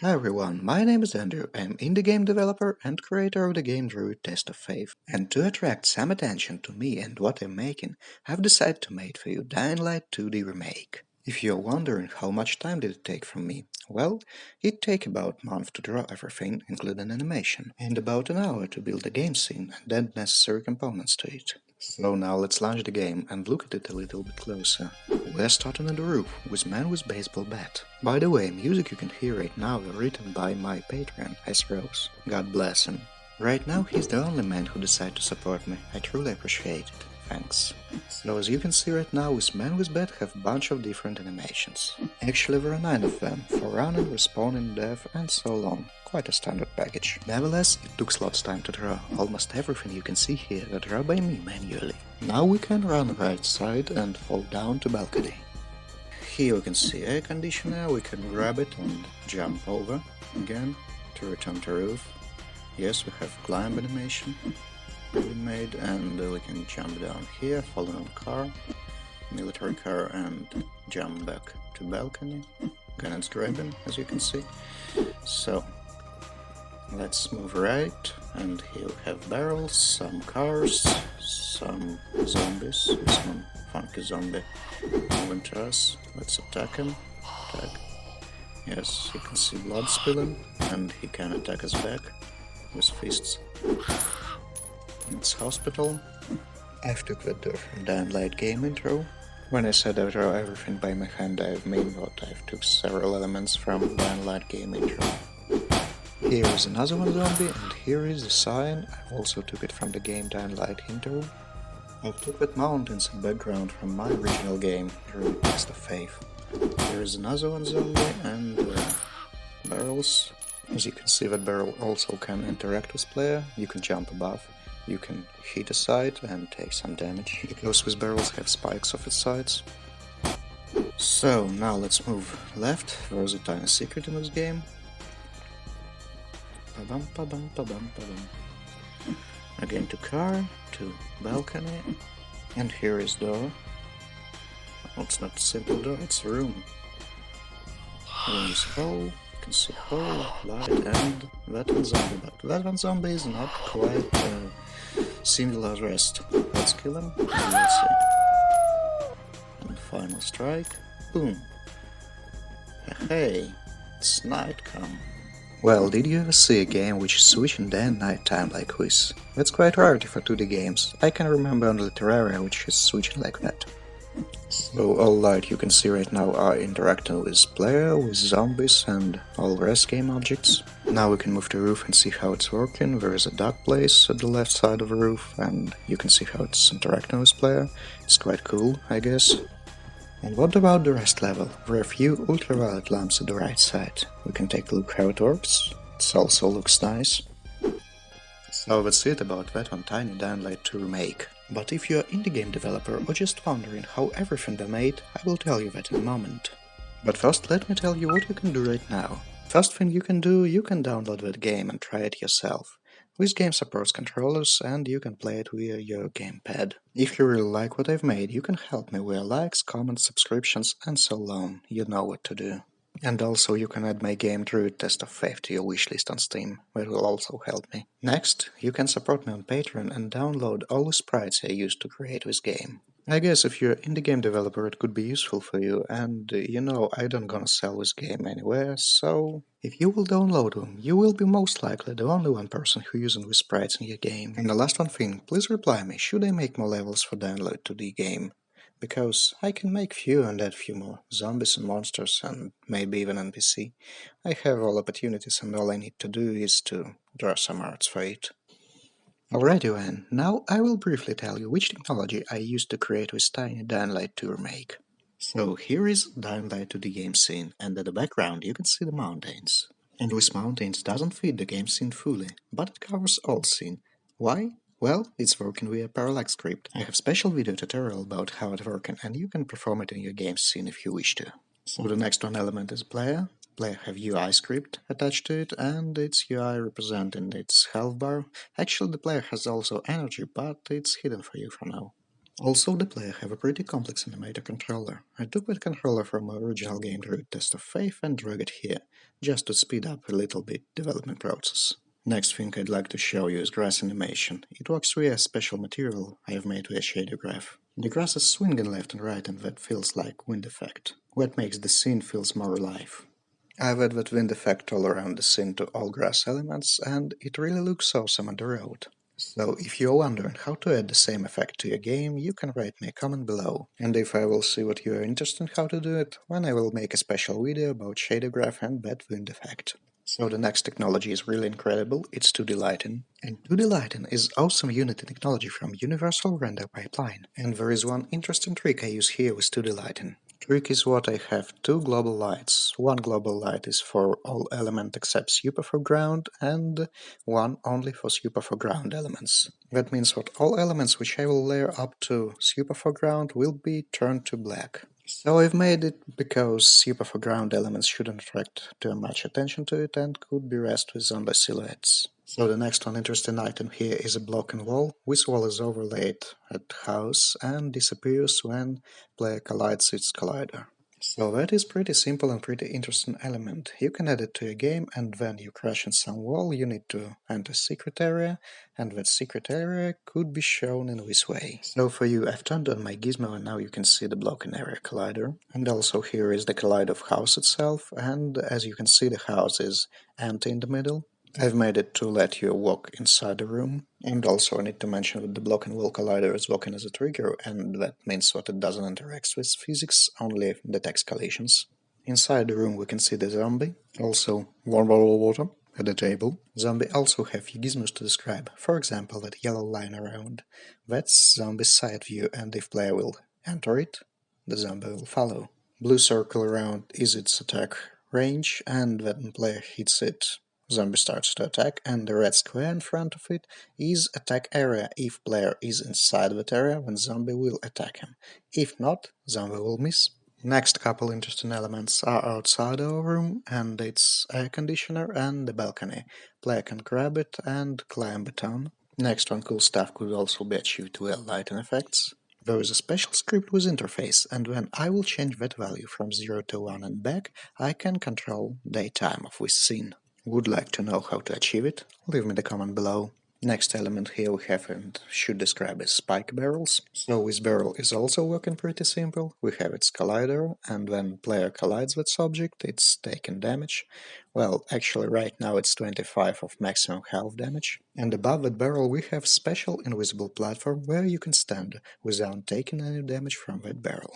Hi everyone, my name is Andrew. I'm indie game developer and creator of the game Druid Test of Faith. And to attract some attention to me and what I'm making, I've decided to make for you Dying Light 2D remake. If you're wondering how much time did it take from me, well, it take about a month to draw everything, including animation, and about an hour to build the game scene and add necessary components to it. So now let's launch the game and look at it a little bit closer. We're starting on the roof with Man with Baseball Bat. By the way, music you can hear right now is written by my patron, S. Rose. God bless him. Right now he's the only man who decided to support me. I truly appreciate it. Thanks. So as you can see right now, with Man with Bat have a bunch of different animations. Actually there are 9 of them, for running, respawning, death and so on. Quite a standard package. Nevertheless, it took lots of time to draw. Almost everything you can see here was drawn by me manually. Now we can run right side and fall down to balcony. Here we can see air conditioner, we can grab it and jump over again to return to roof. Yes, we have climb animation we made, and we can jump down here, follow on car, military car, and jump back to balcony. Again, it's driving, as you can see. So let's move right, and here we have barrels, some cars, some zombies, this one funky zombie moving to us. Let's attack him. Attack. Yes, you can see blood spilling, and he can attack us back with fists. It's hospital. I've took that from Dying Light game intro. When I said I draw everything by my hand, I mean what I've took several elements from Dying Light game intro. Here is another one zombie, and here is the sign. I also took it from the game Dying Light intro. I took that mountains and background from my original game, Druid Test of Faith. Here is another one zombie, and barrels. As you can see, that barrel also can interact with player. You can jump above, you can hit a side and take some damage, because with barrels have spikes off its sides. So now let's move left. There's a tiny secret in this game. Again to car, to balcony, and here is door. Well, it's not a simple door, it's a room. Room is hole, you can see hole, light, and that one zombie, but that one zombie is not quite single as rest. Let's kill him, and we'll see. And final strike, boom. Hey, it's night come. Well, did you ever see a game which is switching day and night time like this? That's quite rarity for 2D games. I can remember only Terraria which is switching like that. So all light you can see right now are interacting with player, with zombies and all rest game objects. Now we can move to roof and see how it's working. There is a dark place at the left side of the roof, and you can see how it's interacting with player. It's quite cool, I guess. And what about the rest level? There are a few ultraviolet lamps at the right side. We can take a look how it works. It also looks nice. So that's it about that one tiny Dying Light 2 remake. But if you're an indie game developer or just wondering how everything they made, I will tell you that in a moment. But first let me tell you what you can do right now. First thing you can do, you can download that game and try it yourself. This game supports controllers and you can play it via your gamepad. If you really like what I've made, you can help me via likes, comments, subscriptions and so on. You know what to do. And also you can add my game Druid Test of Faith to your wishlist on Steam, that will also help me. Next, you can support me on Patreon and download all the sprites I used to create this game. I guess if you're an indie game developer it could be useful for you, and you know I don't gonna sell this game anywhere, so if you will download them, you will be most likely the only one person who using these sprites in your game. And the last one thing, please reply me, should I make more levels for download to the game? Because I can make few and add few more zombies and monsters and maybe even NPC. I have all opportunities and all I need to do is to draw some arts for it. Alrighty then, now I will briefly tell you which technology I used to create this tiny Dying Light 2 remake. So here is Dying Light 2 the game scene, and at the background you can see the mountains. And this mountains doesn't fit the game scene fully, but it covers all scene. Why? Well, it's working via parallax script. I have special video tutorial about how it's working, and you can perform it in your game scene if you wish to. So the next one element is player. Player have UI script attached to it, and its UI representing its health bar. Actually the player has also energy, but it's hidden for you for now. Also, the player have a pretty complex animator controller. I took that controller from my original game Druid Test of Faith and drag it here, just to speed up a little bit development process. Next thing I'd like to show you is grass animation. It works via a special material I have made via shader graph. The grass is swinging left and right and that feels like wind effect. What makes the scene feels more alive. I've added that wind effect all around the scene to all grass elements and it really looks awesome on the road. So if you're wondering how to add the same effect to your game, you can write me a comment below. And if I will see what you are interested in how to do it, then I will make a special video about shader graph and that wind effect. So the next technology is really incredible, it's 2D lighting. And 2D lighting is awesome Unity technology from Universal Render Pipeline. And there is one interesting trick I use here with 2D lighting. Trick is what I have two global lights. One global light is for all elements except super foreground and one only for super foreground elements. That means that all elements which I will layer up to super foreground will be turned to black. So I've made it because super foreground elements shouldn't attract too much attention to it and could be rest with zombie silhouettes. So the next one interesting item here is a blocking wall. This wall is overlaid at house and disappears when player collides its collider. So that is pretty simple and pretty interesting element. You can add it to your game and when you crash in some wall you need to enter secret area and that secret area could be shown in this way. So for you I've turned on my gizmo and now you can see the blocking area collider. And also here is the collider of house itself and as you can see the house is empty in the middle. I've made it to let you walk inside the room, and also I need to mention that the block and wall collider is working as a trigger, and that means that it doesn't interact with physics, only detects collisions. Inside the room we can see the zombie, also warm bottle of water at the table. Zombie also have few gizmos to describe, for example that yellow line around. That's zombie's side view, and if player will enter it, the zombie will follow. Blue circle around is its attack range, and when player hits it, zombie starts to attack, and the red square in front of it is attack area. If player is inside that area, then zombie will attack him. If not, zombie will miss. Next couple interesting elements are outside our room, and it's air conditioner and the balcony. Player can grab it and climb it on. Next one cool stuff could also be achieved via lighting effects. There is a special script with interface, and when I will change that value from 0 to 1 and back, I can control daytime of this scene. Would like to know how to achieve it? Leave me the comment below. Next element here we have and should describe as spike barrels. So this barrel is also working pretty simple. We have its collider, and when player collides with object, it's taking damage. Well, actually right now it's 25 of maximum health damage. And above that barrel we have special invisible platform where you can stand without taking any damage from that barrel.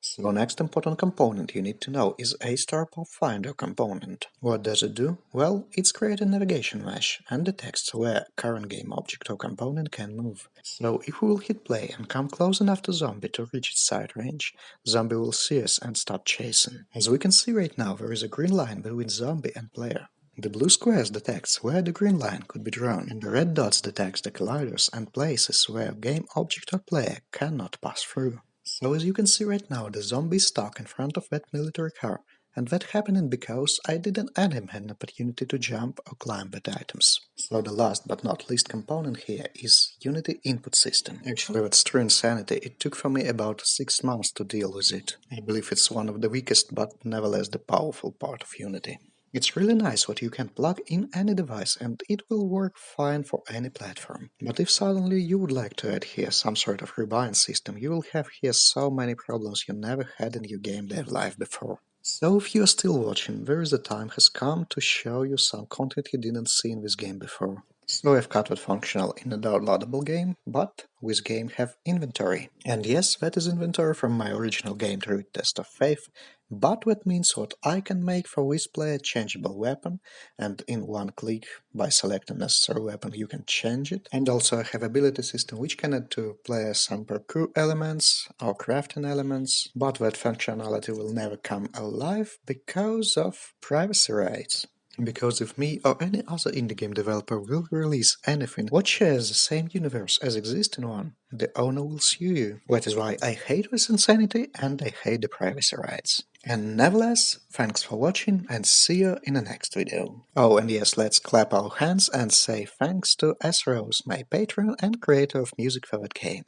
So next important component you need to know is A-star Pathfinder component. What does it do? Well, it's create a navigation mesh and detects where current game object or component can move. So if we will hit play and come close enough to zombie to reach its sight range, zombie will see us and start chasing. As we can see right now, there is a green line between zombie and player. The blue squares detects where the green line could be drawn, and the red dots detects the colliders and places where game object or player cannot pass through. So as you can see right now, the zombie is stuck in front of that military car, and that happened because I didn't add him an opportunity to jump or climb that items. So the last but not least component here is Unity input system. Actually, that's true insanity. It took for me about 6 months to deal with it. I believe it's one of the weakest but nevertheless the powerful part of Unity. It's really nice what you can plug in any device and it will work fine for any platform. But if suddenly you would like to add here some sort of rebind system, you will have here so many problems you never had in your game dev life before. So if you are still watching, there is the time has come to show you some content you didn't see in this game before. So I've cut that functional in a downloadable game, but this game have inventory. And yes, that is inventory from my original game Druid Test of Faith, but that means what I can make for this player changeable weapon, and in one click by selecting necessary weapon you can change it. And also I have ability system which can add to player some parkour elements or crafting elements, but that functionality will never come alive because of privacy rights. Because if me or any other indie game developer will release anything what shares the same universe as existing one, the owner will sue you. That is why I hate this insanity and I hate the privacy rights. And nevertheless, thanks for watching and see you in the next video. Oh, and yes, let's clap our hands and say thanks to S. Rose, my patron and creator of music for that game.